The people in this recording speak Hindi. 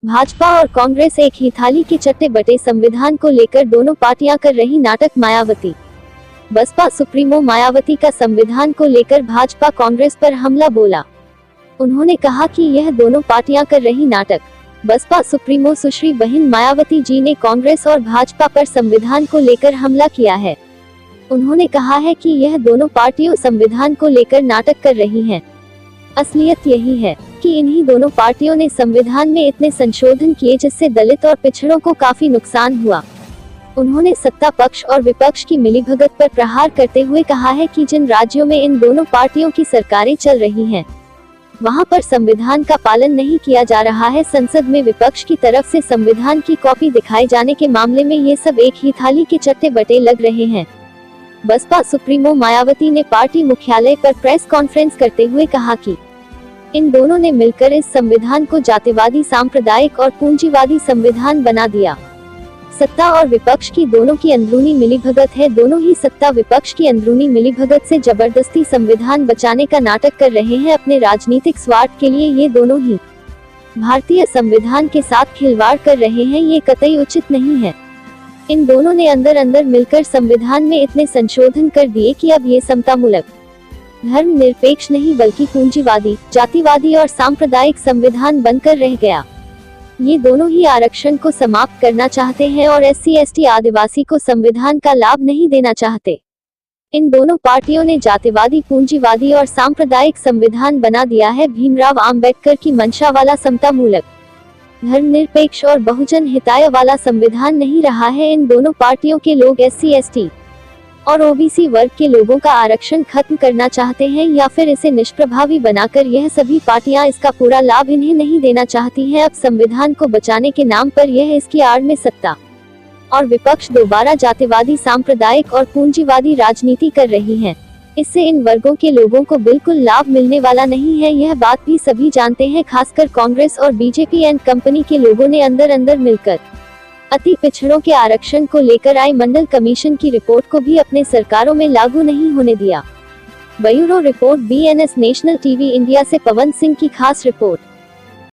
भाजपा और कांग्रेस एक ही थाली के चट्टे बटे संविधान को लेकर दोनों पार्टियां कर रही नाटक। मायावती। बसपा सुप्रीमो मायावती का संविधान को लेकर भाजपा कांग्रेस पर हमला बोला। उन्होंने कहा कि यह दोनों पार्टियां कर रही नाटक। बसपा सुप्रीमो सुश्री बहन मायावती जी ने कांग्रेस और भाजपा पर संविधान को लेकर हमला किया है। उन्होंने कहा है कि यह दोनों पार्टियों संविधान को लेकर नाटक कर रही हैं। असलियत यही है कि इन्हीं दोनों पार्टियों ने संविधान में इतने संशोधन किए जिससे दलित और पिछड़ों को काफी नुकसान हुआ। उन्होंने सत्ता पक्ष और विपक्ष की मिलीभगत पर प्रहार करते हुए कहा है कि जिन राज्यों में इन दोनों पार्टियों की सरकारें चल रही हैं, वहां पर संविधान का पालन नहीं किया जा रहा है। संसद में विपक्ष की तरफ से संविधान की कॉपी दिखाए जाने के मामले में ये सब एक ही थाली के चट्टे बटे लग रहे हैं। बसपा सुप्रीमो मायावती ने पार्टी मुख्यालय पर प्रेस कॉन्फ्रेंस करते हुए कहा कि इन दोनों ने मिलकर इस संविधान को जातिवादी, सांप्रदायिक और पूंजीवादी संविधान बना दिया। सत्ता और विपक्ष की दोनों की अंदरूनी मिलीभगत है। दोनों ही सत्ता विपक्ष की अंदरूनी मिलीभगत से जबरदस्ती संविधान बचाने का नाटक कर रहे हैं अपने राजनीतिक स्वार्थ के लिए। ये दोनों ही भारतीय संविधान के साथ खिलवाड़ कर रहे हैं। ये कतई उचित नहीं है। इन दोनों ने अंदर अंदर मिलकर संविधान में इतने संशोधन कर दिए कि अब ये समतामूलक, धर्मनिरपेक्ष नहीं बल्कि पूंजीवादी, जातिवादी और सांप्रदायिक संविधान बनकर रह गया। ये दोनों ही आरक्षण को समाप्त करना चाहते हैं और SC ST आदिवासी को संविधान का लाभ नहीं देना चाहते। इन दोनों पार्टियों ने जातिवादी, पूंजीवादी और सांप्रदायिक संविधान बना दिया है। भीमराव अंबेडकर की मंशा वाला समतामूलक, धर्मनिरपेक्ष और बहुजन हिताय वाला संविधान नहीं रहा है। इन दोनों पार्टियों के लोग SC ST और OBC वर्ग के लोगों का आरक्षण खत्म करना चाहते हैं या फिर इसे निष्प्रभावी बनाकर यह सभी पार्टियां इसका पूरा लाभ इन्हें नहीं देना चाहती हैं। अब संविधान को बचाने के नाम पर यह इसकी आड़ में सत्ता और विपक्ष दोबारा जातिवादी, सांप्रदायिक और पूंजीवादी राजनीति कर रही हैं। इससे इन वर्गों के लोगों को बिल्कुल लाभ मिलने वाला नहीं है। यह बात भी सभी जानते हैं। खासकर कांग्रेस और BJP एंड कंपनी के लोगों ने अंदर अंदर मिलकर अति पिछड़ों के आरक्षण को लेकर आई मंडल कमीशन की रिपोर्ट को भी अपने सरकारों में लागू नहीं होने दिया। Bureau report BNS national TV India से पवन सिंह की खास रिपोर्ट।